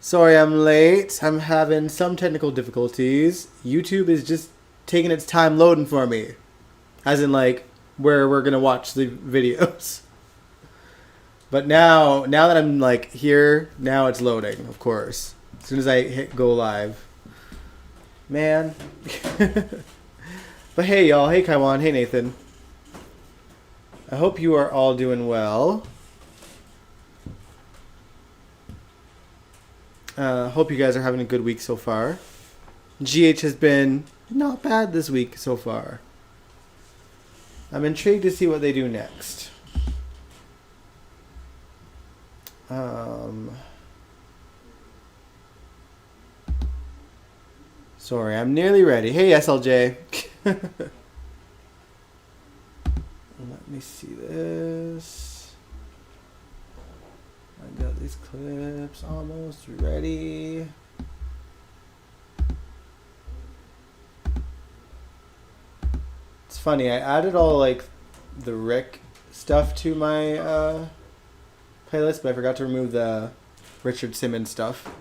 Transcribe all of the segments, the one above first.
Sorry I'm late. I'm having some technical difficulties. YouTube is just taking its time loading for me. As in, like, where we're gonna watch the videos. But now that I'm, like, here, now it's loading, of course. As soon as I hit go live. Man. But hey, y'all. Hey, Kaiwan. Hey, Nathan. I hope you are all doing well. Hope you guys are having a good week so far. GH has been not bad this week so far. I'm intrigued to see what they do next. Sorry, I'm nearly ready. Hey, SLJ. Let me see this. I got these clips almost ready. It's funny, I added all like the Rick stuff to my playlist, but I forgot to remove the Richard Simmons stuff.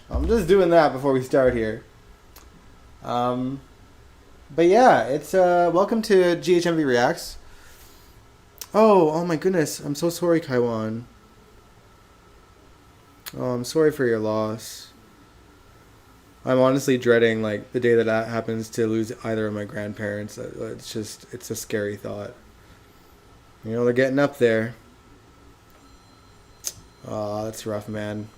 I'm just doing that before we start here. But yeah, it's welcome to GHMV Reacts. Oh my goodness, I'm so sorry, Kaiwan. Oh, I'm sorry for your loss. I'm honestly dreading like the day that happens to lose either of my grandparents. It's a scary thought. You know, they're getting up there. Oh, that's rough, man.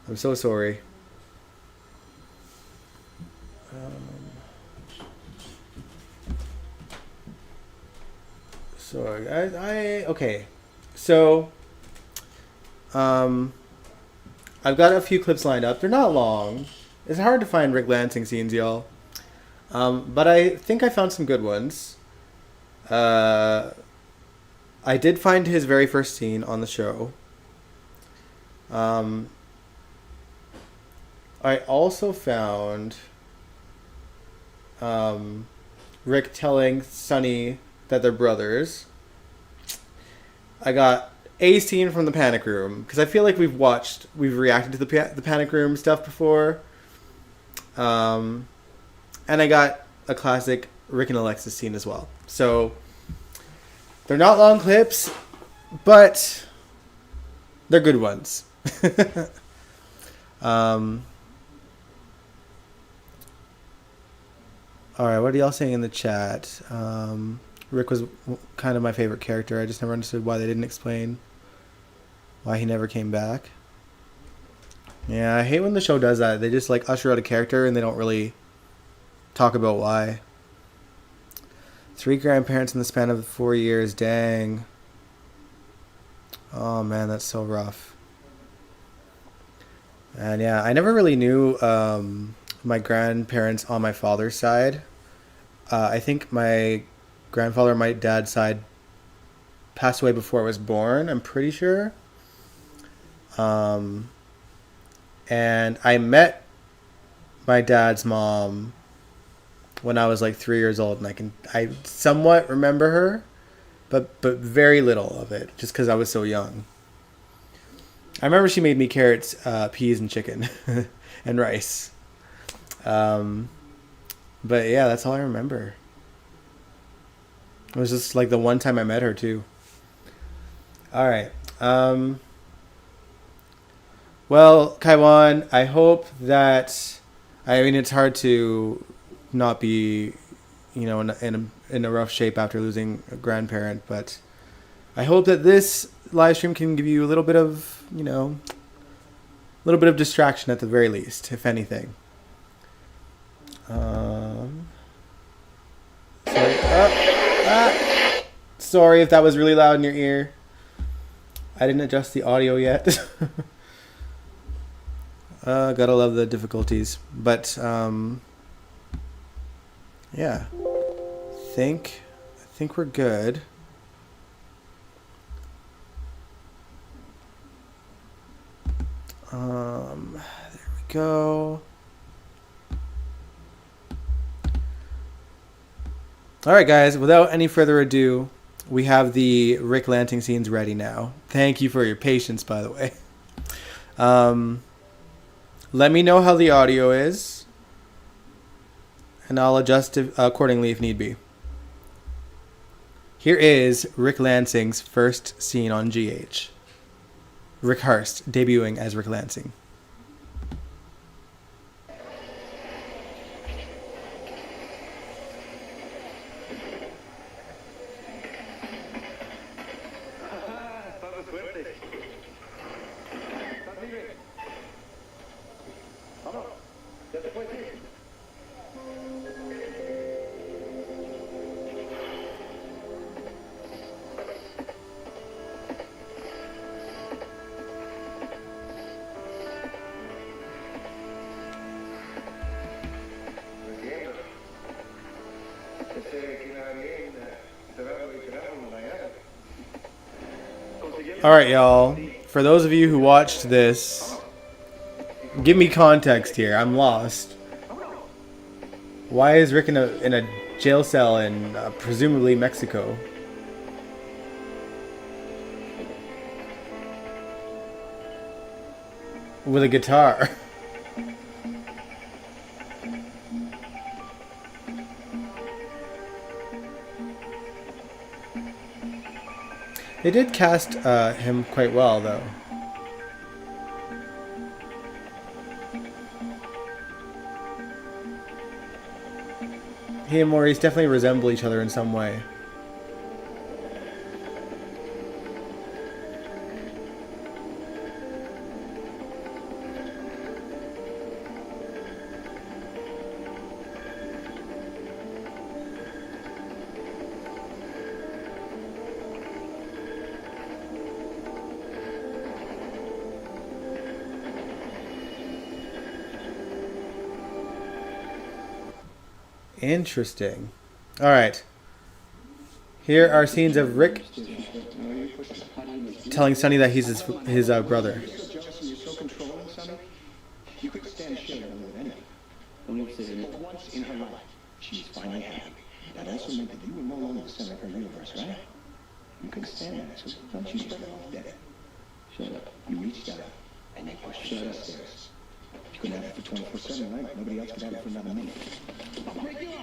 I'm so sorry. Sorry, okay. So, I've got a few clips lined up. They're not long. It's hard to find Rick Lansing scenes, y'all. But I think I found some good ones. I did find his very first scene on the show. I also found Rick telling Sonny that they're brothers. I got a scene from the Panic Room because I feel like we've reacted to the Panic Room stuff before. And I got a classic Rick and Alexis scene as well. So they're not long clips, but they're good ones. All right, what are y'all saying in the chat? Rick was kind of my favorite character. I just never understood why they didn't explain why he never came back. Yeah, I hate when the show does that. They just like usher out a character and they don't really talk about why. 3 grandparents in the span of 4 years. Dang. Oh man, that's so rough. And yeah, I never really knew my grandparents on my father's side. I think my grandfather on my dad's side passed away before I was born, I'm pretty sure. And I met my dad's mom when I was like 3 years old, and I somewhat remember her, but very little of it, just because I was so young. I remember she made me carrots, peas, and chicken, and rice. But yeah, that's all I remember. It was just like the one time I met her too. All right. Well, Kaiwan, I hope that. I mean, it's hard to not be, you know, in a rough shape after losing a grandparent, but I hope that this live stream can give you a little bit of, you know, a little bit of distraction at the very least, if anything. Sorry if that was really loud in your ear. I didn't adjust the audio yet. Gotta love the difficulties. But, yeah. I think we're good. There we go. All right, guys, without any further ado, we have the Rick Lansing scenes ready now. Thank you for your patience, by the way. Let me know how the audio is, and I'll adjust it accordingly if need be. Here is Rick Lansing's first scene on GH. Rick Hurst debuting as Rick Lansing. Alright, y'all. For those of you who watched this, give me context here. I'm lost. Why is Rick in a jail cell in presumably Mexico? With a guitar. They did cast him quite well, though. He and Maurice definitely resemble each other in some way. Interesting. Alright. Here are scenes of Rick telling Sonny that he's his brother. You could stand shit other than anything. Only once in her life, she's finally happy. That also meant that you were no longer the center of her universe, right? You couldn't stand that, so don't you better off dead. Shut up. You reached out, and they pushed you upstairs. You couldn't have it for 24/7, right? Nobody else could have it for another minute. I'll break you off!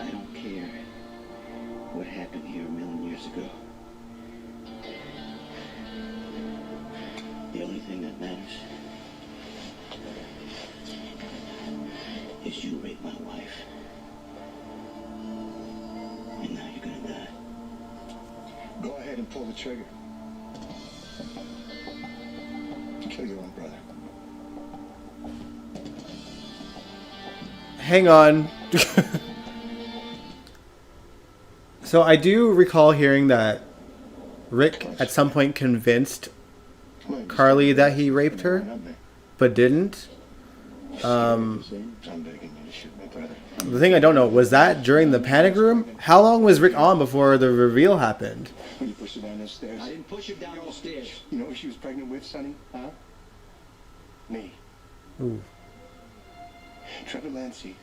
I don't care what happened here a million years ago. The only thing that matters is you raped my wife. And now you're gonna die. Go ahead and pull the trigger. Kill your own brother. Hang on. So I do recall hearing that Rick at some point convinced Carly that he raped her, but didn't. The thing I don't know, was that during the panic room? How long was Rick on before the reveal happened? When you pushed her down those stairs. I didn't push her down those stairs. You know who she was pregnant with, Sonny? Huh? Me. Ooh. Trevor Lansing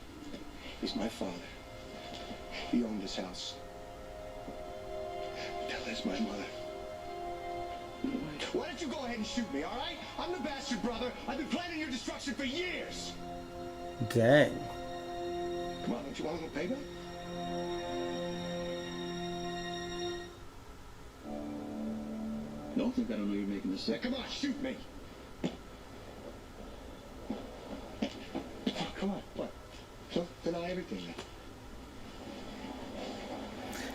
is my father. He owned this house. Bella's my mother. Why don't you go ahead and shoot me, all right? I'm the bastard brother. I've been planning your destruction for years. Dang. Come on, don't you want a little payback? Don't think I don't know you're making this sick. Come on, shoot me. Oh, come on, what? Don't deny everything.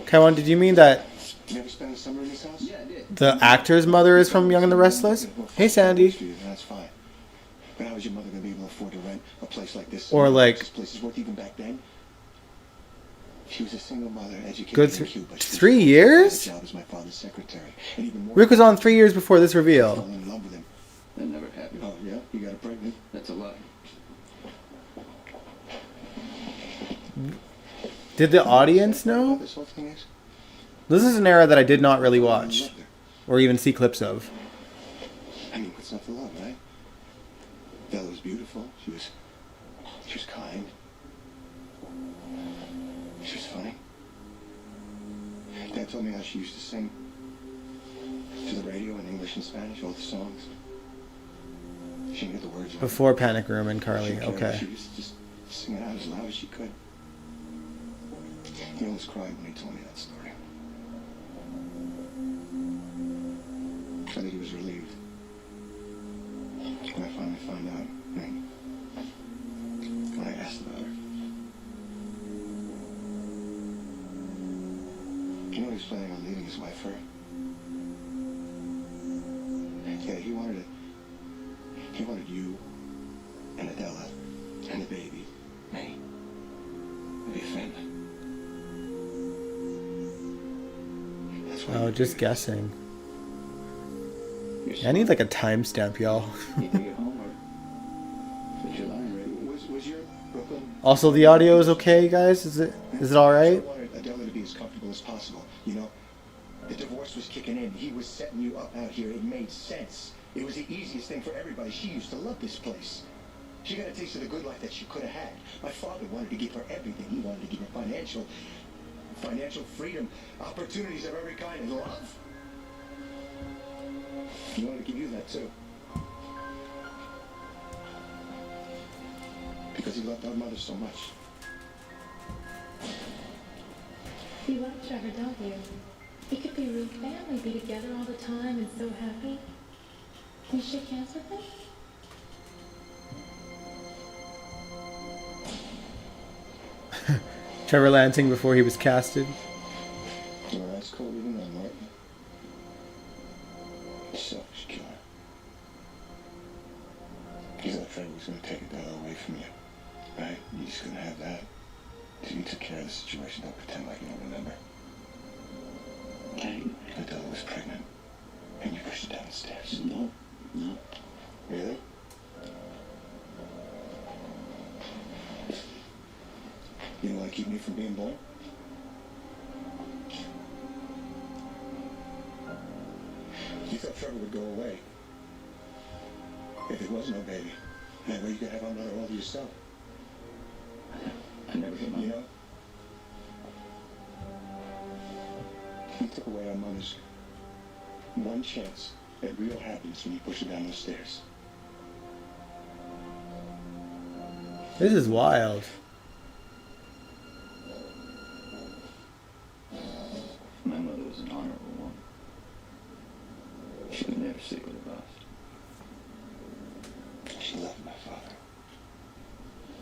Kaiwan, did you mean that You ever spend the summer in this house? Yeah, I did. the actor's mother is from Young and the Restless? Hey, Sandy. That's fine. But how is your mother going to be able to afford to rent a place like this? Or like... This place is worth even back then. She was a single mother, educated Good in Cuba. 3 years? Job as my father's secretary. And even more, Rick was on 3 years before this fell reveal. in love with him. That never happened. Oh, yeah? You got her pregnant? That's a lie. Did the audience know? This whole thing is? This is an era that I did not really watch. Or even see clips of. I mean, what's not to love, right? Adele was beautiful. She was kind. She was funny. Dad told me how she used to sing to the radio in English and Spanish, all the songs. She knew the words. Before Panic Room and Carly. Okay. She used to just sing it out as loud as she could. He almost cried when he told me that story. I think he was relieved when I finally found out. When I asked about her. You know he was planning on leaving his wife for her? Yeah, he wanted you and Adela and the baby, me, to be a family. That's why. Oh, just guessing. I need like a timestamp, y'all. You did your homework. Did your line ready? Was your Brooklyn? Also, the audio is okay, guys. Is it all right? I wanted Adela to be as comfortable as possible. You know, the divorce was kicking in. He was setting you up out here. It made sense. It was the easiest thing for everybody. She used to love this place. She got a taste of the good life that she could have had. My father wanted to give her everything. He wanted to give her financial freedom, opportunities of every kind, and love. He wanted to give you that too. Because he loved our mother so much. You love Trevor, don't you? He could be a real family, be together all the time and so happy. Can you shake hands with him? Trevor Lansing before he was casted. Well, that's cool even then, Martin. Selfish killer. You thought Trevor was going to take Adele away from you, right? You're just going to have that. So you took care of the situation. Don't pretend like you don't remember. Adele was pregnant, and you pushed her down the stairs. No. Really? You don't want to keep me from being born? You thought Trevor would go away if there was no baby. That way you could have our mother all to yourself. I never hit my... You know? You took away our mother's one chance at real happiness when you pushed her down those stairs. This is wild. My mother was an honorable woman. She would never sleep with a boss. She loved my father.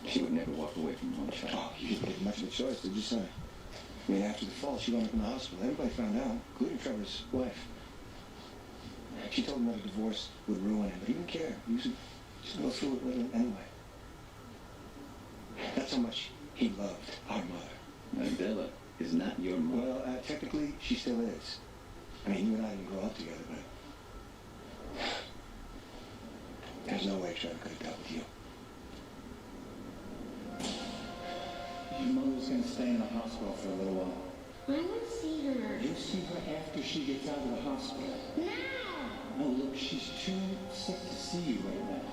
She would never walk away from her own child. Oh, you didn't get much of a choice, did you, son? I mean, after the fall, she wound up in the hospital. Everybody found out, including Trevor's wife. She told him that a divorce would ruin him, but he didn't care. He was just go through it with him anyway. That's how much he loved our mother. Adela is not your mother. Well, technically, she still is. I mean, you and I didn't grow up together, but there's no way Trevor could have dealt with you. Your mother's gonna stay in the hospital for a little while. I want to see her. You'll see her after she gets out of the hospital. Now! No, look, she's too sick to see you right now.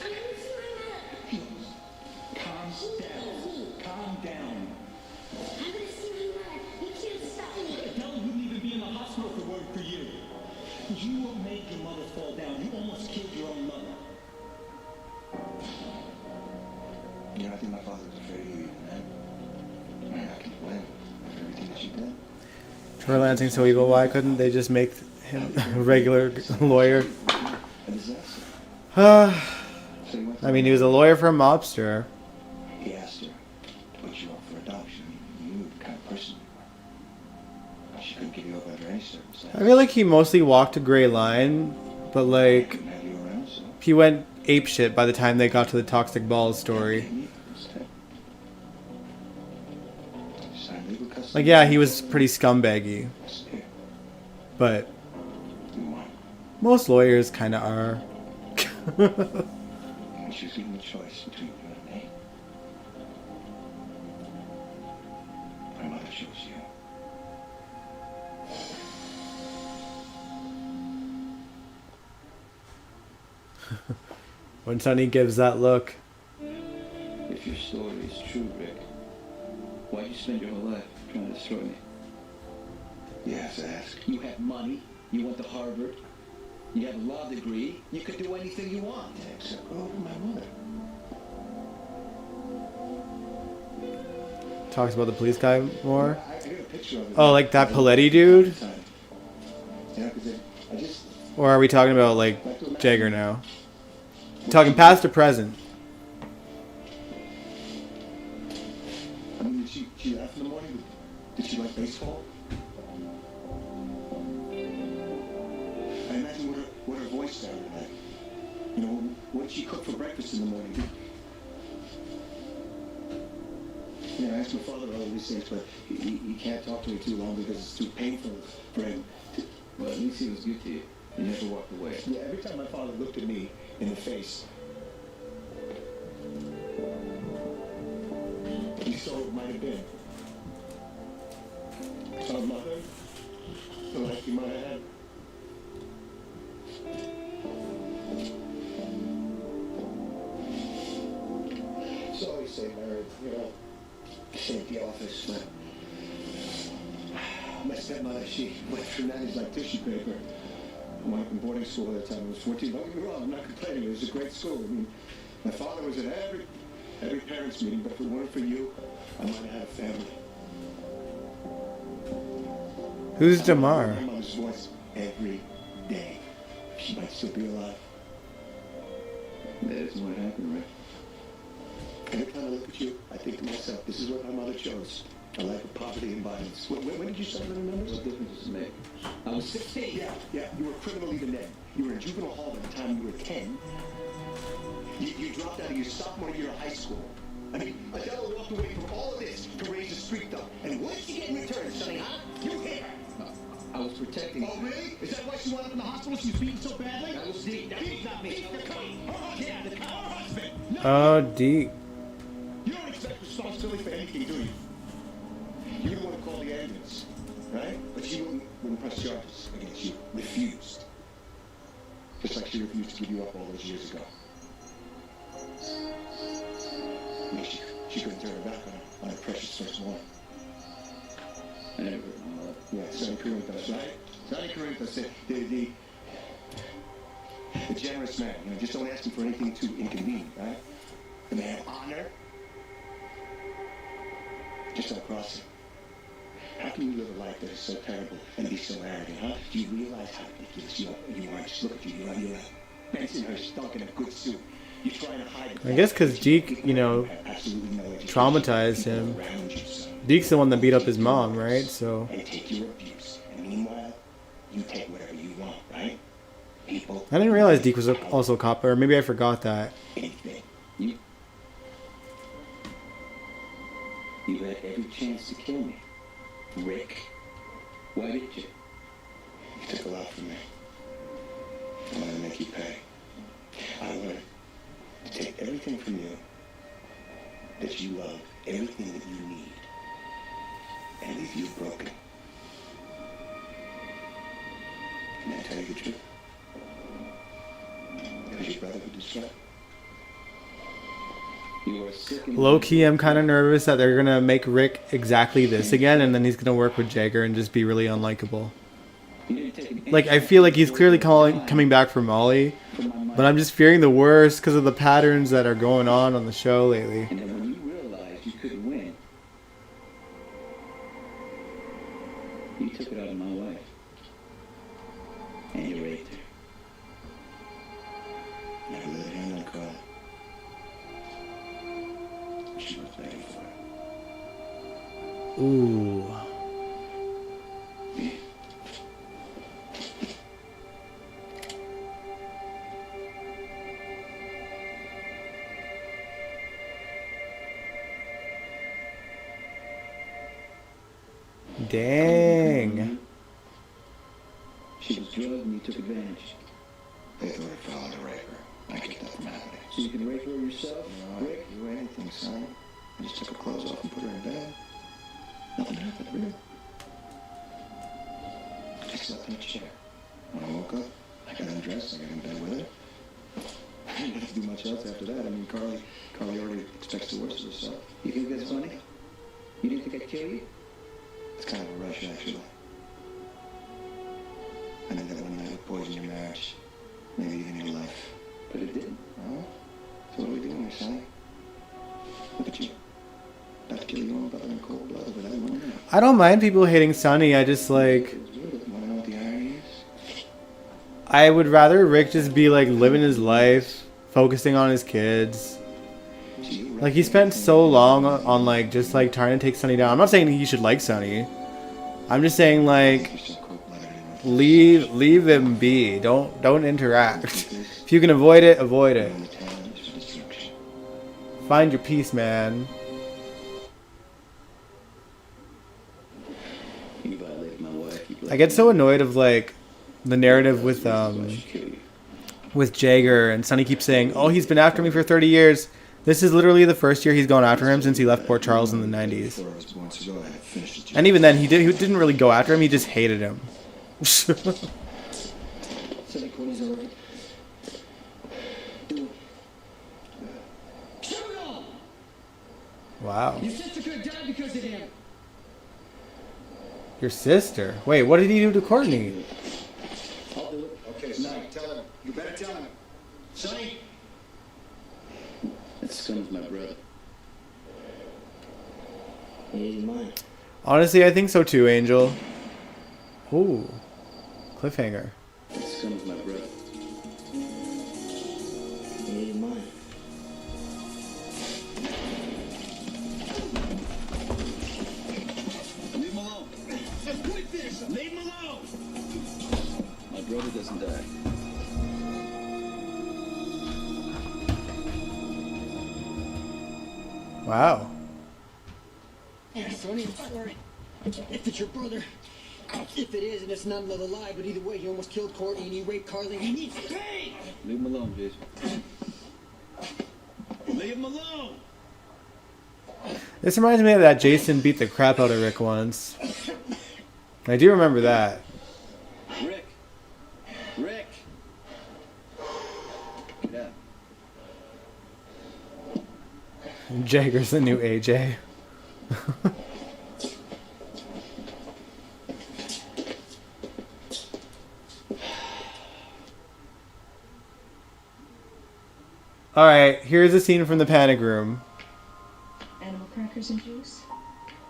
I want to see my mother. Look, calm down. Calm down. I'm going to see my mother. You can't stop me. Adele wouldn't even be in the hospital if it weren't for you. You made your mother fall down. You almost killed your own mother. You know, I think my father was afraid of you, man. I mean, I can blame for everything that you did. Trevor Lansing so evil. Why couldn't they just make him a regular lawyer? A disaster. I So he went to mean, he was a lawyer for a mobster. He asked her to put you up for adoption. He knew the kind of person you were. She couldn't give you up under any circumstances. I feel like he mostly walked a gray line, but like Couldn't have you around, so... he went apeshit by the time they got to the toxic balls story. Signed legal custody. Like, yeah, he was pretty scumbaggy, Here, but you want. most lawyers kind of are. And she's given the choice between you and me. My mother chose you. When Sonny gives that look. If your story is true, Rick, why'd you spend your whole life trying to destroy me? You have to ask. You have money. You went to Harvard. You have a law degree. You could do anything you want. Yeah, except go over my mother. Talks about the police guy more. I got a picture of it. Oh, like that Paletti dude? Yeah, because I just... Or are we talking about like Jagger now? Talking past or present? I mean, did she laugh in the morning? Did she like baseball? I imagine what her voice sounded like. You know, what did she cook for breakfast in the morning? You know, I asked my father all these things, but he can't talk to me too long because it's too painful for him. Well, at least he was good to you. He never walked away. Yeah, every time my father looked at me in the face, he saw what might have been. Our mother, the life he might have had. So always say married, you know, stay at the office, but my stepmother, she went through nannies like tissue paper. I went up in boarding school at the time. I was 14. Don't get me wrong, I'm not complaining. It was a great school. I mean, my father was at every parents' meeting, but if it weren't for you, I might have had a family. Who's I Damar? heard my mother's voice every day. She might still be alive. That isn't what happened, Rick. Every time I look at you, I think to myself, this is what my mother chose. A life of poverty and violence. When did you start to remember? What difference does it make? I was 16. Yeah. You were a criminal even then. You were in juvenile hall by the time you were 10. You dropped out of your sophomore year of high school. I mean, Adela walked away from all of this to raise a street dog. And what did she get in return, Sonny, huh? You hit her. I was protecting Oh, really? Is that why she wound up in the hospital? She was beaten so badly? That was Deke. That was not me. Deke, the cop. Her husband. Yeah, the cop. Her husband. No. Oh, Deke. You don't expect responsibility for anything, do you? You don't want to call the ambulance, right? But she wouldn't press charges against you. Refused. Just like she refused to give you up all those years ago. I mean, she couldn't turn her back on her precious first one. I never heard my mother. Yeah, Sonny Corinthos, right? Sonny Corinthos, the generous man. You know, just don't ask him for anything too inconvenient, right? The man of honor. Just don't cross him. How can you live a life that is so terrible and be so arrogant, huh? Do you realize how ridiculous you are? Just look at you. You're like Bensonhurst stuck in a good suit. You're trying to hide. I guess because Deke, you know, traumatized him. Deke's the one that beat up his mom, right? So. And take your abuse. And meanwhile, you take whatever you want, right? People. I didn't realize Deke was also a cop, or maybe I forgot that. Anything. You had every chance to kill me. Rick, why did you? You took a lot from me. I wanted to make you pay. I wanted to take everything from you that you love, everything that you need, and leave you broken. Can I tell you the truth? Because your brother who destroyed. You were sick and Low key, I'm kind of nervous that they're gonna make Rick exactly this again, and then he's gonna work with Jagger and just be really unlikable. Like, I feel like he's clearly coming back for Molly, but I'm just fearing the worst because of the patterns that are going on the show lately. And then when you realized you couldn't win, you took it out of my wife. And you raped her. Never let a hand on cry. She was begging for it. Ooh. Dang. She was drugged and you took advantage. They thought I fell into rape her. I kept that from happening. So you can rape her yourself, No, Rick? you or anything, son. I just took her clothes off and put her in bed. Nothing happened, really. I slept in a chair. When I woke up, I got undressed, I got in bed with her. I didn't have to do much much else after that. I mean, Carly already expects the worst of herself. You think that's funny? You didn't think I'd kill you? It's kind of a rush, actually. I think that one night would poison your marriage. Maybe even your life. But it didn't. Oh? So what are we doing here, Sonny? Look at you. About to kill your own brother in cold blood over that one night. I don't mind people hating Sonny. I just like. You wanna know what the irony is? I would rather Rick just be like living his life, focusing on his kids. Like he spent so long on like just like trying to take Sonny down. I'm not saying he should like Sonny. I'm just saying like leave him be. Don't interact. If you can avoid it, avoid it. Find your peace, man. You violated my wife. I get so annoyed of like the narrative with Jagger, and Sonny keeps saying, "Oh, he's been after me for 30 years." This is literally the first year he's gone after him since he left Port Charles in the 90s. And even then, he didn't really go after him. He just hated him. Wow. Your sister could have died because of him. Your sister? Wait, what did he do to Courtney? I'll do it. Okay, Sonny, tell him. You better tell him. Sonny? That scum's my brother. He's mine. Honestly, I think so too, Angel. Ooh. Cliffhanger. That scum's my brother. He's mine. Leave him alone. Just quit this. Leave him alone. My brother doesn't die. Wow. Hey, Sonny, I'm sorry. If it's your brother, if it is and it's not another lie, but either way, you almost killed Courtney and you raped Carly. He needs to pay. Leave him alone, Jason. Leave him alone. This reminds me of that Jason beat the crap out of Rick once. I do remember that. Rick. Rick. Get out. Jagger's the new AJ. Alright, here's a scene from the panic room. Animal crackers and juice?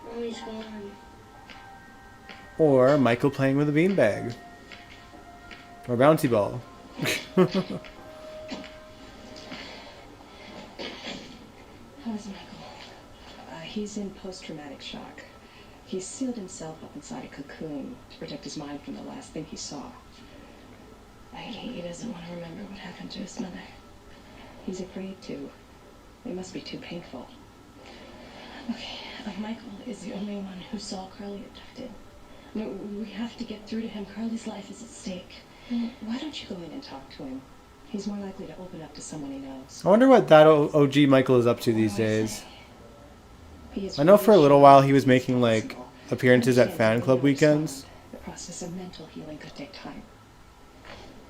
Mommy's gone. Or Michael playing with a beanbag. Or bouncy ball. How is Michael? He's in post-traumatic shock. He's sealed himself up inside a cocoon to protect his mind from the last thing he saw. He doesn't want to remember what happened to his mother. He's afraid to. It must be too painful. Okay, Michael is the only one who saw Carly abducted. No, we have to get through to him. Carly's life is at stake. Why don't you go in and talk to him? He's more likely to open up to someone he knows. I wonder what that OG Michael is up to these days. He is I know for a little while he was making like appearances at fan club weekends. The process of mental healing could take time.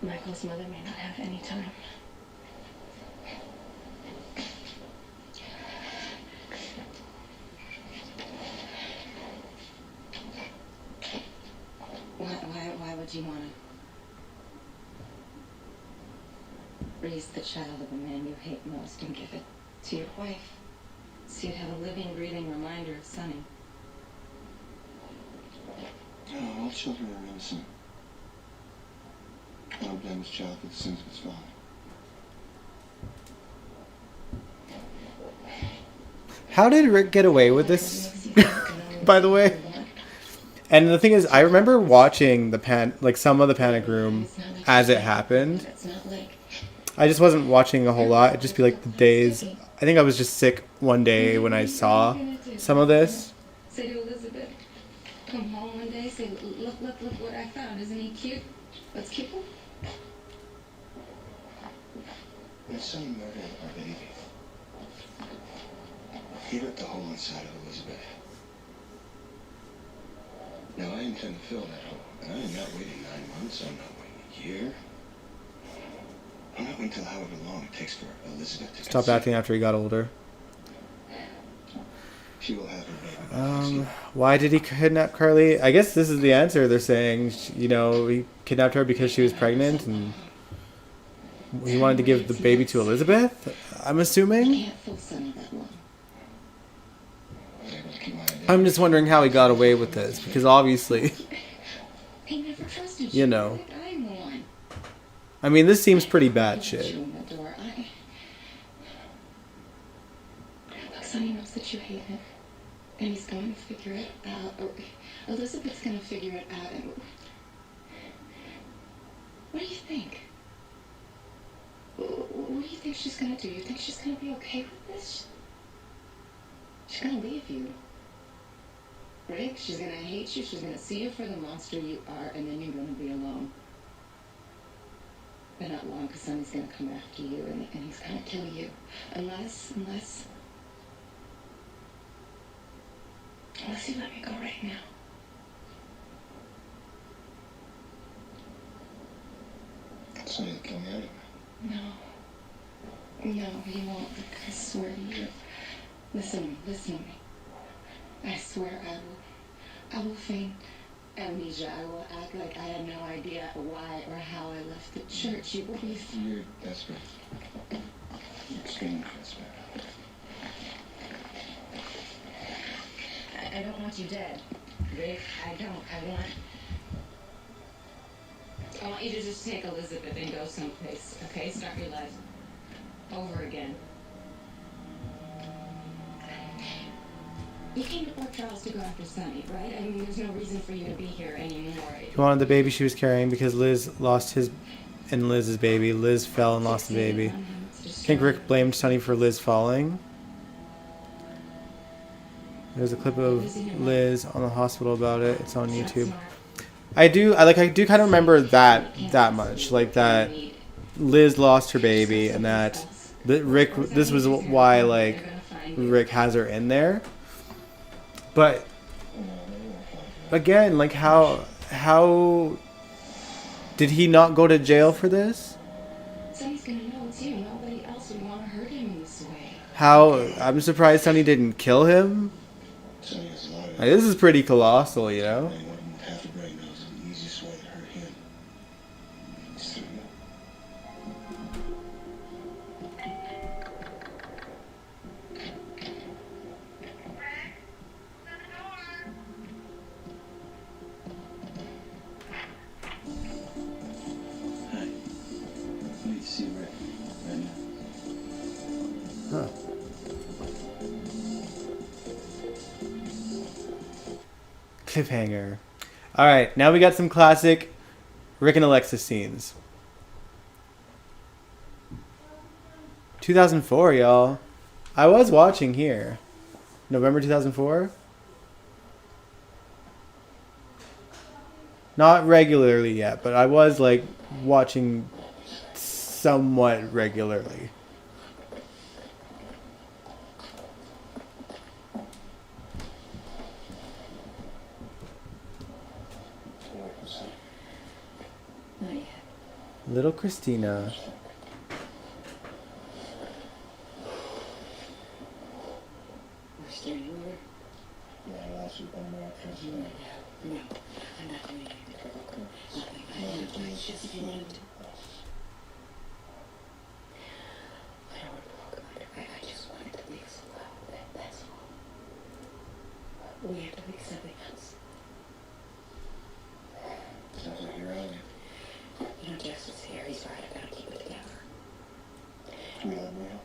Michael's mother may not have any time. Why would you want to raise the child of a man you hate most and give it to your wife? So you'd have a living, breathing reminder of Sonny. Oh, all children are innocent. I don't blame this child for the sins of his father. How did Rick get away with this? By the way. And the thing is, I remember watching some of the panic room as it happened. I just wasn't watching a whole lot. It'd just be like the days. I think I was just sick one day when I saw some of this. Say to Elizabeth, come home one day, say, look what I found. Isn't he cute? Let's keep him. My son murdered our baby. He ripped a hole inside of Elizabeth. Now I intend to fill that hole, and I am not waiting 9 months. I'm not waiting a year. I'm not waiting till however long it takes for Elizabeth to Stopped conceive. acting after he got older. She will have her baby next year. Why did he kidnap Carly? I guess this is the answer. They're saying, you know, he kidnapped her because she was pregnant and he wanted to give the baby to Elizabeth, I'm assuming. Can't fool Sonny that long. I was able to keep my identity. I'm just wondering how he got away with this, because obviously, He never trusted you know. Rick, I'm the one. I mean, this seems pretty bad He shit. let you in the door. Look, Sonny knows that you hate him. And he's going to figure it out. Or Elizabeth's going to figure it out. And what do you think? What do you think she's going to do? You think she's going to be okay with this? She's going to leave you. Rick, she's going to hate you. She's going to see you for the monster you are. And then you're going to be alone. But not long, because Sonny's going to come after you. And he's going to kill you. Unless you let me go right now. Sonny will kill me anyway. No, he won't. Rick, I swear to you. Listen to me. I swear I will feign amnesia. I will act like I had no idea why or how I left the church. You believe? You're desperate. You're extremely desperate. I don't want you dead, Rick. I want you to just take Elizabeth and go someplace, okay? Start your life over again. You came to Port Charles to go after Sonny, right? I mean, there's no reason for you to be here anymore. He wanted the baby she was carrying because Liz lost his and Liz's baby. Liz fell and lost the baby. I think Rick blamed Sonny for Liz falling. There's a clip of Liz on the hospital about it. It's on YouTube. I do kind of remember that much, like that Liz lost her baby and that Rick. This was why like Rick has her in there. But again, like how did he not go to jail for this? Sonny's gonna know it's you. Nobody else would want to hurt him in this way. How I'm surprised Sonny didn't kill him. Sonny has a lot of Like, this is pretty colossal, you know. anyone with half a brain knows the easiest way to hurt him is through you. Hi. I need to see Rick right now. Huh. Cliffhanger. All right, now we got some classic Rick and Alexis scenes. 2004, y'all. I was watching here. November 2004. Not regularly yet, but I was like watching somewhat regularly. Not yet. Little Christina. We're starting over. Yeah, last week on my president. No, I'm not doing anything. Nothing. I just want. I don't want to walk about it. I just wanted to leave us alone. That's all. We have to make something else. Sounds like you're out. You know, Jackson's here. He's right. I gotta keep it together. Can we let me out?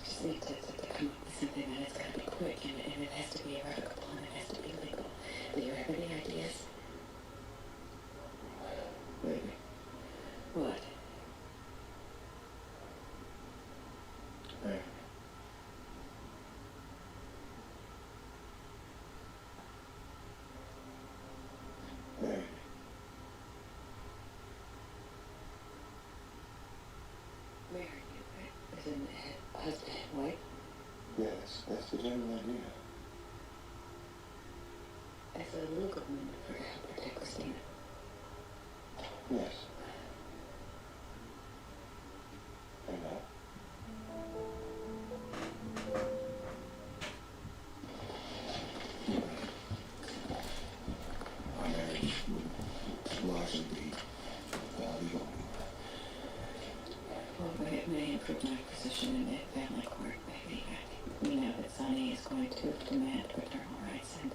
Just need to come up with something that it's gotta be quick and it has to be irrevocable and it has to be legal. Do you have any ideas? Maybe. What? Maybe. Maybe. Where are you? As in husband and wife? Yes, that's the general idea. As a legal man for help protect Christina. Yes. I know. My marriage would largely be legal. Well, it may improve my position in the family court, maybe. We know that Sonny is going to demand paternal rights, and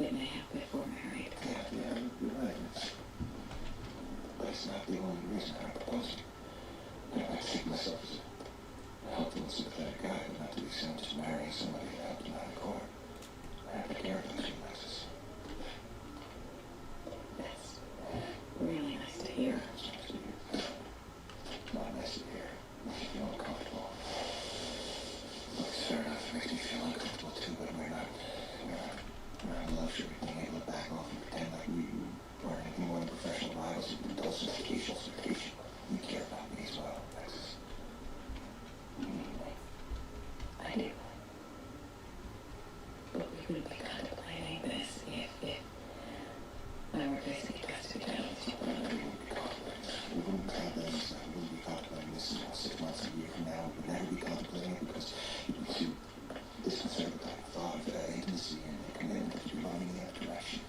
it may happen if we're married. Yeah, you're right. But it's not the only reason I'm proposing. I take myself as a helpful and sympathetic guy, but not to the extent of just marrying somebody that helped him out of court. I have to care about his finances. That's really nice to hear. It's nice to hear. Not nice to hear. Makes me feel uncomfortable. Look, it's fair enough. It makes me feel uncomfortable too, but we're not in luxury of being able to back off and pretend like we aren't anything more than professional rivals who do dulcet educational certification. You care about me as well, Alexis. You need me. I do. But we wouldn't be contemplating this if I were basically trusted down with your brother. We wouldn't be contemplating this. We wouldn't be contemplating this 6 months, a year from now. We would never be contemplating it because it would be too disconcerting with the thought of intimacy and commitment to be running in the other direction.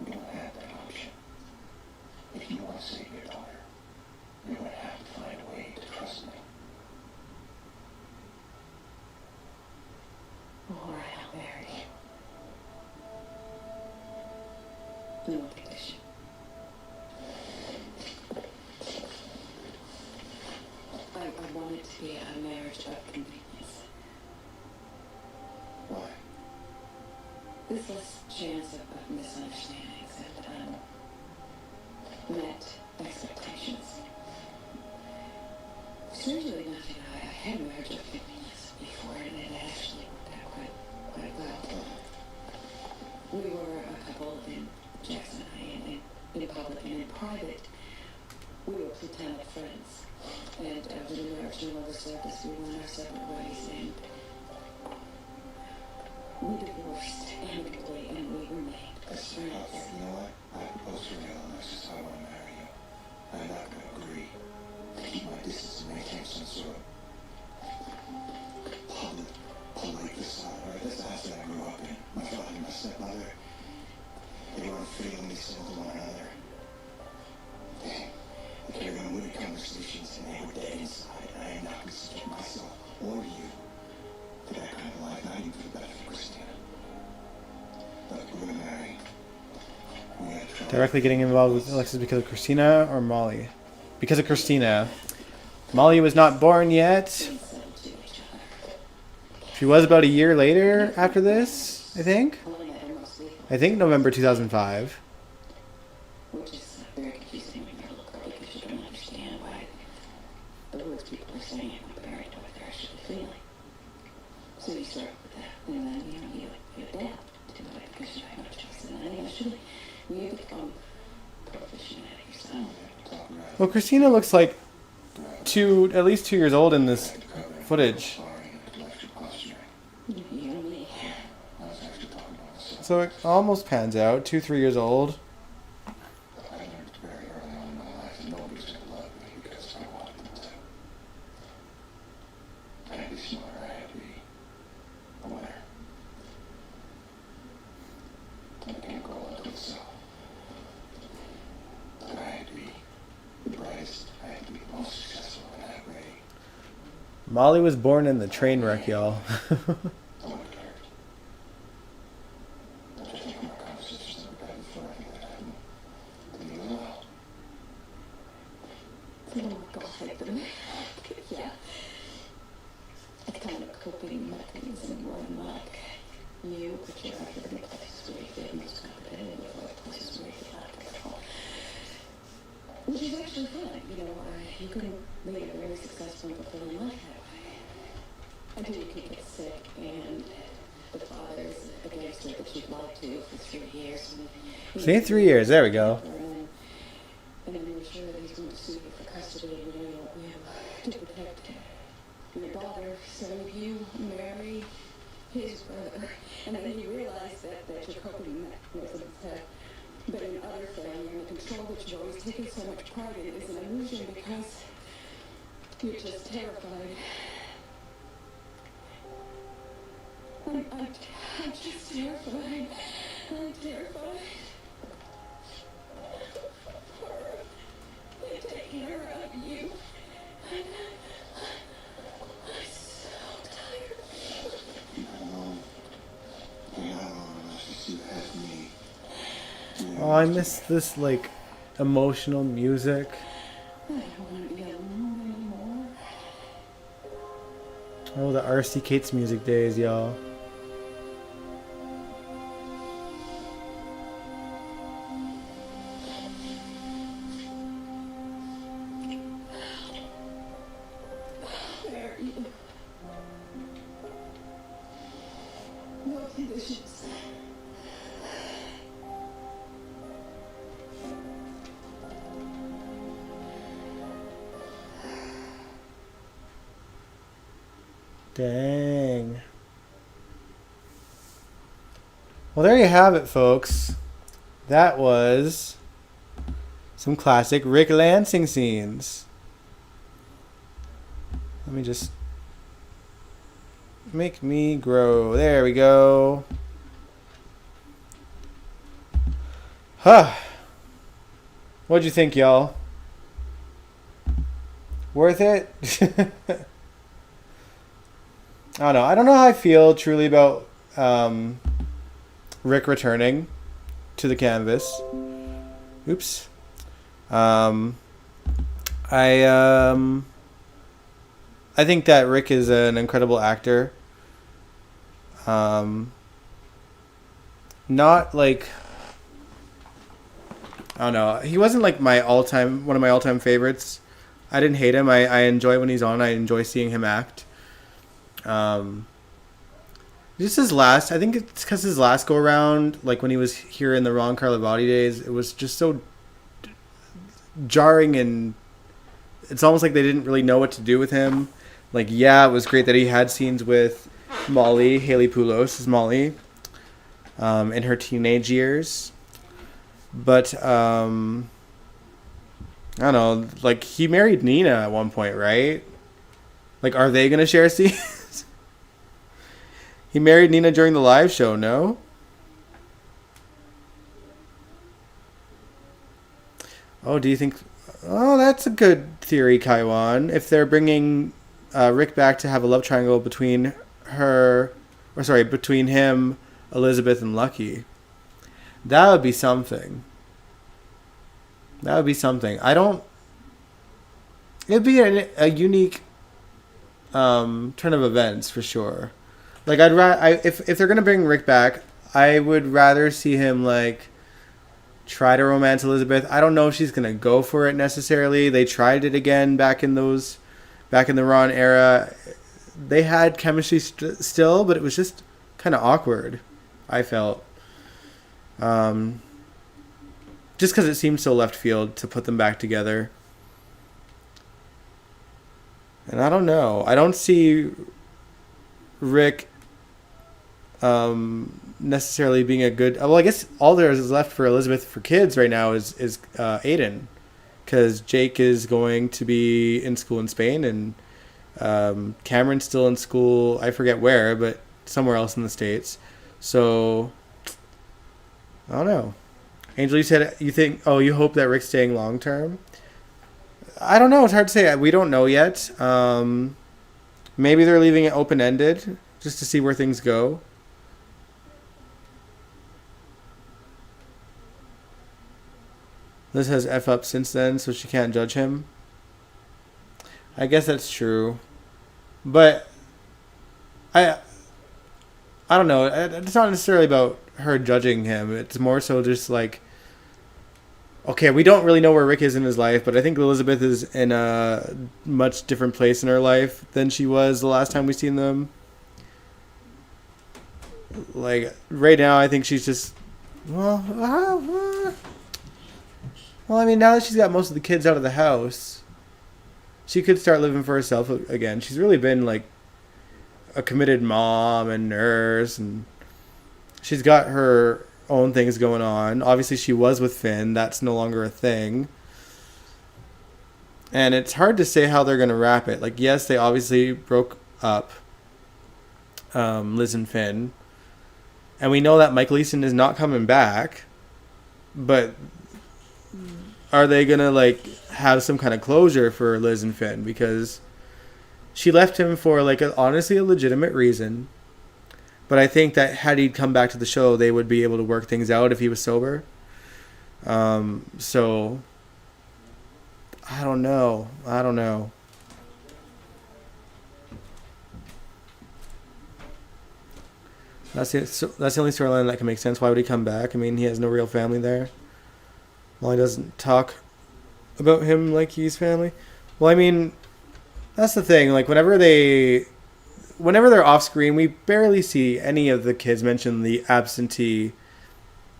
We don't have that option. If you want to save your daughter, you're going to have to find a way to trust me. All right, I'll marry you. No condition. I want it to be a marriage of convenience. Why? There's less chance of misunderstandings and met expectations. Strangely enough, I had a marriage of convenience before, and it actually worked out quite well. We were a couple in Jackson, in public and in private. We were platonic friends, and after the marriage of service, we went our separate ways, and we divorced amicably, and we remained That's friends. you know what? I propose for real, Alexis. I want to marry you. I'm not going to agree to keep my distance and maintain some sort of public, polite facade. All right, that's the house that I grew up in. My father and my stepmother, they were unfailingly civil to one another. They carried on witty conversations, and they were dead inside. I am not going to subject myself or you to that kind of life, not even for the benefit of Christina. Look, we're going to marry. We gotta try. Directly getting involved with Alexis because of Christina or Molly? Because of Christina. Molly was not born yet. She was about a year later after this, I think. I think November 2005. Which is very confusing when you're a little girl because you don't understand why the words people are saying compared to what they're actually feeling. So you start with that, and then you adapt to it because you have no choice. And then eventually you become proficient at it yourself. Well, Christina looks like at least 2 years old in this footage. You and me. So it almost pans out. 2-3 years old. I learned very early on in my life that nobody's going to love me because I wanted them to. I had to be smarter. I had to be a winner. I can't go unto itself. I had to be the brightest. I had to be the most successful in that way. Molly was born in the train wreck, y'all. I would have cared. Judging from our conversations that we've had before, I think that happened to you as well. Oh, God. Yeah. It's kind of coping mechanism more than like you, but you're out in places where you feel most competitive, or places where you feel out of control. Which is actually fun, you can lead a very successful and fulfilling life that way. Until you can get sick and the father's a gangster that you'd love to for 3 years. See, 3 years. There we go. And then you're sure that he's going to sue you for custody, and you won't be able to protect your daughter. So you marry his brother, and then you realize that your coping mechanisms have But in utter failure and the control that you've always taken so much pride in is an illusion because you're just terrified. I'm just terrified. I'm terrified. They're taking her out of you. I'm so tired. Oh, I miss this like emotional music. I don't want to be alone anymore. Oh, the RC Kate's music days, y'all. Where are you? What conditions? Dang. Well, there you have it, folks. That was some classic Rick Lansing scenes. Let me just make me grow. There we go. Huh. What'd you think, y'all? Worth it? I don't know. I don't know how I feel truly about Rick returning to the canvas. Oops. I think that Rick is an incredible actor. Not like, I don't know. He wasn't like one of my all-time favorites. I didn't hate him. I enjoy when he's on. I enjoy seeing him act. Just his last, I think it's because his last go around, like when he was here in the Ron Carlivati days, it was just so jarring, and it's almost like they didn't really know what to do with him. Like, yeah, it was great that he had scenes with Molly, Haley Poulos as Molly, in her teenage years. But, I don't know, like, he married Nina at one point, right? Like, are they going to share scenes? He married Nina during the live show, no? Oh, do you think... Oh, that's a good theory, Kaiwan. If they're bringing Rick back to have a love triangle between between him, Elizabeth, and Lucky. That would be something. That would be something. It'd be a unique turn of events for sure. Like if they're gonna bring Rick back, I would rather see him like try to romance Elizabeth. I don't know if she's gonna go for it necessarily. They tried it again back in the Ron era. They had chemistry still, but it was just kind of awkward, I felt. Just because it seemed so left field to put them back together. And I don't know. I don't see Rick necessarily being a good... Well, I guess all there is left for Elizabeth for kids right now is Aiden. Because Jake is going to be in school in Spain, and Cameron's still in school, I forget where, but somewhere else in the States. So, I don't know. Angel, you said you hope that Rick's staying long term? I don't know. It's hard to say. We don't know yet. Maybe they're leaving it open-ended just to see where things go. Liz has F up since then, so she can't judge him. I guess that's true. But I don't know. It's not necessarily about her judging him. It's more so just like, okay, we don't really know where Rick is in his life, but I think Elizabeth is in a much different place in her life than she was the last time we seen them. Like, right now, I think she's just... Well, I mean, now that she's got most of the kids out of the house, she could start living for herself again. She's really been, like, a committed mom and nurse, and she's got her own things going on. Obviously, she was with Finn. That's no longer a thing. And it's hard to say how they're going to wrap it. Like, yes, they obviously broke up, Liz and Finn. And we know that Michael Easton is not coming back. But are they going to, like, have some kind of closure for Liz and Finn? Because she left him for, like, honestly a legitimate reason. But I think that had he come back to the show, they would be able to work things out if he was sober. So I don't know. That's the only storyline that can make sense. Why would he come back? I mean, he has no real family there. Well, he doesn't talk about him like he's family. Well, I mean, that's the thing. Like, whenever they're off screen, we barely see any of the kids mention the absentee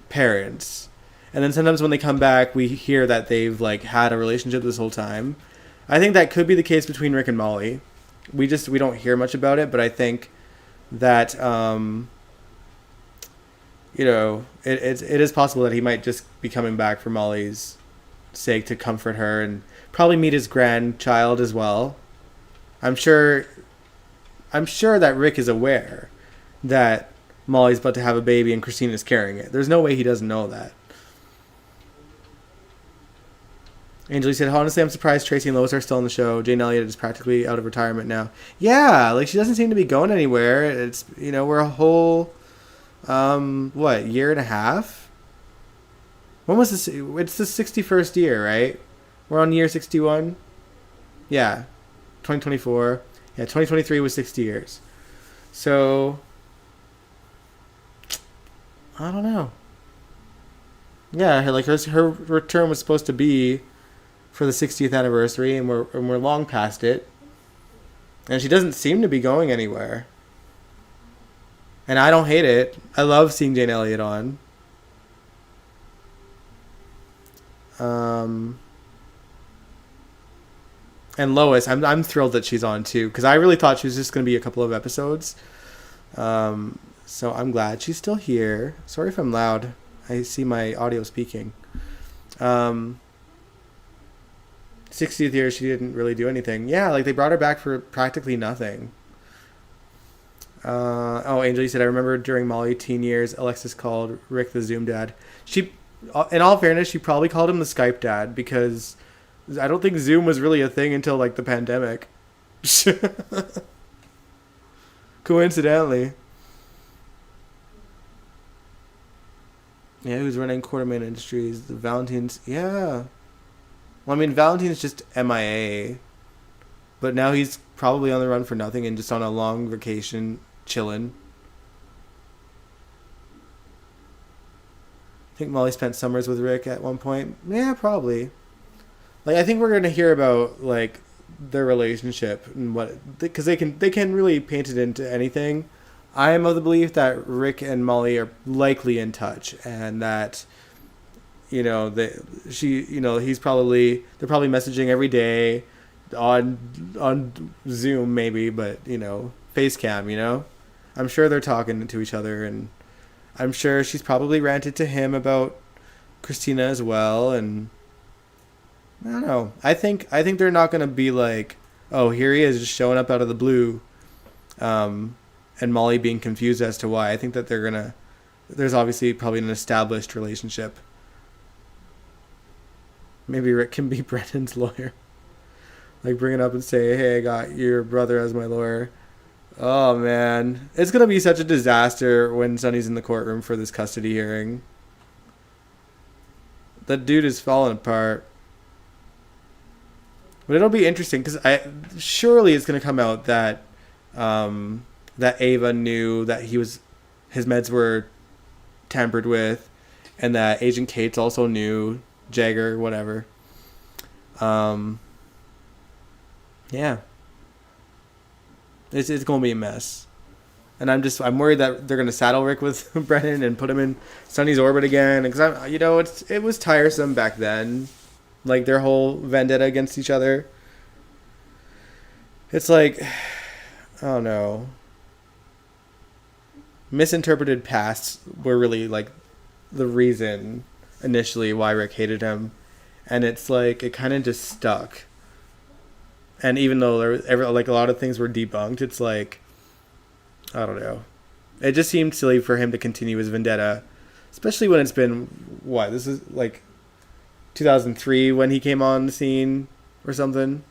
parents. And then sometimes when they come back, we hear that they've, like, had a relationship this whole time. I think that could be the case between Rick and Molly. We don't hear much about it, but I think that it is possible that he might just be coming back for Molly's sake, to comfort her and probably meet his grandchild as well. I'm sure that Rick is aware that Molly's about to have a baby and Christina's carrying it. There's no way he doesn't know that. Angeli said, honestly, I'm surprised Tracy and Lois are still on the show. Jane Elliott is practically out of retirement now. Yeah, like, she doesn't seem to be going anywhere. It's, we're a whole, year and a half? When was this? It's the 61st year, right? We're on year 61? Yeah. 2024. Yeah, 2023 was 60 years. So, I don't know. Yeah, like, her return was supposed to be for the 60th anniversary, and we're long past it. And she doesn't seem to be going anywhere. And I don't hate it. I love seeing Jane Elliott on. And Lois, I'm thrilled that she's on too, because I really thought she was just going to be a couple of episodes. So I'm glad she's still here. Sorry if I'm loud. I see my audio speaking. 60th year, she didn't really do anything. Yeah, like, they brought her back for practically nothing. Angel, you said, I remember during Molly teen years, Alexis called Rick the Zoom dad. She, in all fairness, she probably called him the Skype dad, because I don't think Zoom was really a thing until, like, the pandemic. Coincidentally. Yeah, who's running Quartermain Industries? The Valentine's. Yeah. Well, I mean, Valentine's just MIA. But now he's probably on the run for nothing and just on a long vacation, chilling. I think Molly spent summers with Rick at one point. Yeah, probably. Like, I think we're going to hear about, like, their relationship and what, because they can really paint it into anything. I am of the belief that Rick and Molly are likely in touch, and that, they're probably messaging every day on Zoom maybe, but face cam, I'm sure they're talking to each other, and I'm sure she's probably ranted to him about Christina as well, and I don't know. I think they're not going to be like, oh, here he is just showing up out of the blue, and Molly being confused as to why. I think that there's obviously probably an established relationship. Maybe Rick can be Brennan's lawyer. Like, bring it up and say, hey, I got your brother as my lawyer. Oh, man. It's going to be such a disaster when Sonny's in the courtroom for this custody hearing. That dude is falling apart. But it'll be interesting, because surely it's going to come out that that Ava knew that his meds were tampered with, and that Agent Cates also knew, Jagger, whatever. Yeah. It's going to be a mess. And I'm worried that they're going to saddle Rick with Brennan and put him in Sonny's orbit again, because it was tiresome back then. Like, their whole vendetta against each other. It's like, I don't know. Misinterpreted pasts were really, like, the reason initially why Rick hated him, and it's like it kind of just stuck. And even though like a lot of things were debunked, it's like, I don't know. It just seemed silly for him to continue his vendetta, especially when it's been what, this is like 2003 when he came on the scene or something.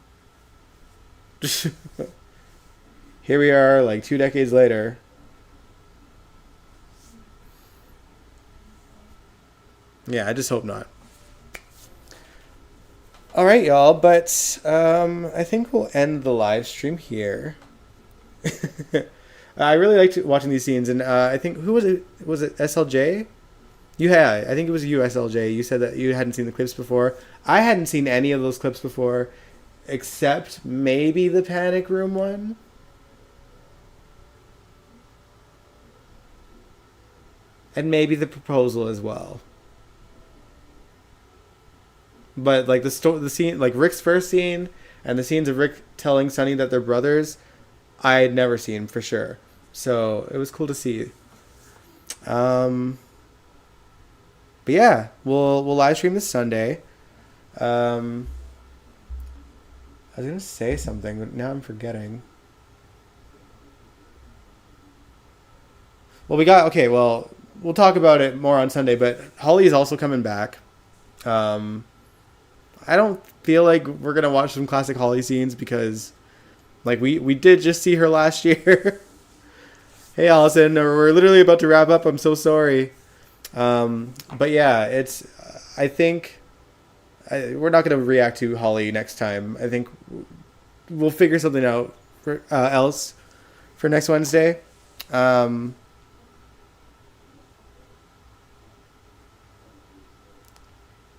Here we are, like 2 decades later. Yeah, I just hope not. All right, y'all, but I think we'll end the live stream here. I really liked watching these scenes, and I think, who was it? Was it SLJ? I think it was you, SLJ. You said that you hadn't seen the clips before. I hadn't seen any of those clips before, except maybe the Panic Room one. And maybe the proposal as well. But like the scene, like Rick's first scene, and the scenes of Rick telling Sonny that they're brothers, I had never seen for sure. So it was cool to see. But yeah, we'll live stream this Sunday. I was gonna say something, but now I'm forgetting. Well, we'll talk about it more on Sunday, but Holly is also coming back. I don't feel like we're going to watch some classic Holly scenes because, like, we did just see her last year. Hey, Allison, we're literally about to wrap up. I'm so sorry. But yeah, I think we're not going to react to Holly next time. I think we'll figure something out else for next Wednesday. In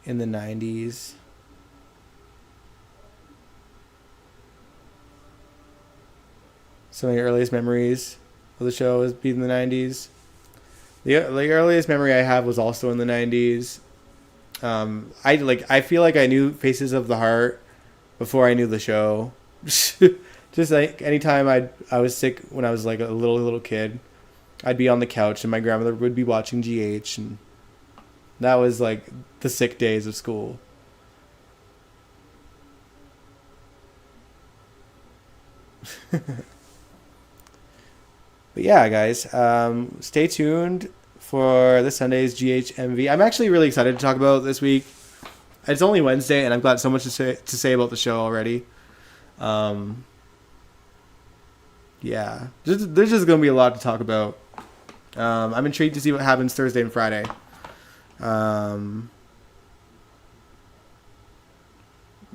the 90s. Some of your earliest memories of the show is being in the 90s. The earliest memory I have was also in the 90s. I feel like I knew Faces of the Heart before I knew the show. Just like anytime I was sick when I was like a little kid, I'd be on the couch and my grandmother would be watching GH, and that was like the sick days of school. But yeah, guys, stay tuned for this Sunday's GHMV. I'm actually really excited to talk about this week. It's only Wednesday, and I've got so much to say about the show already. Yeah, there's just going to be a lot to talk about. I'm intrigued to see what happens Thursday and Friday.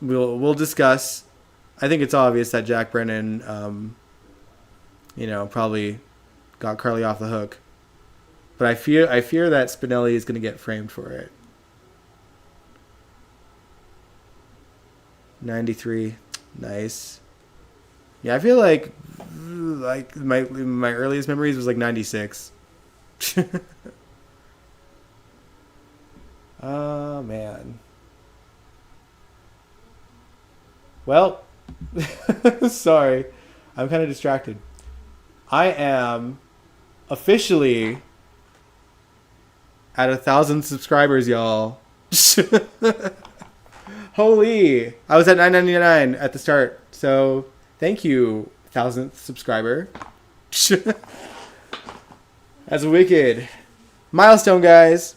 We'll discuss. I think it's obvious that Jack Brennan, probably got Carly off the hook. But I fear that Spinelli is going to get framed for it. 93, nice. Yeah, I feel like my earliest memories was like 96. Oh man. Well, sorry, I'm kind of distracted. I am officially at 1,000 subscribers, y'all. Holy! I was at 999 at the start, so thank you, 1,000th subscriber. That's wicked. Milestone, guys.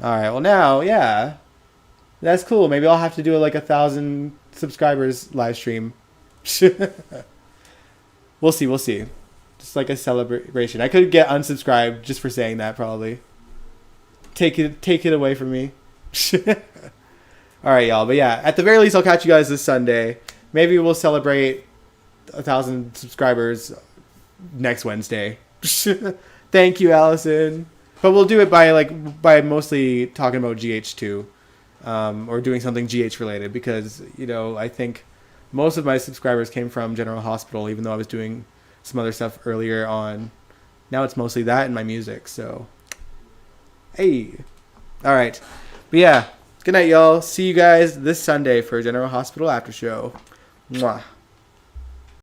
Alright, well now, yeah. That's cool. Maybe I'll have to do like 1,000 subscribers live stream. We'll see. Just like a celebration. I could get unsubscribed just for saying that, probably. Take it away from me. Alright, y'all. But yeah, at the very least, I'll catch you guys this Sunday. Maybe we'll celebrate 1,000 subscribers next Wednesday. Thank you, Allison. But we'll do it by mostly talking about GH2, or doing something GH related, because I think most of my subscribers came from General Hospital, even though I was doing some other stuff earlier on. Now it's mostly that and my music. So, hey, all right, but yeah, good night, y'all. See you guys this Sunday for General Hospital after show. Mwah.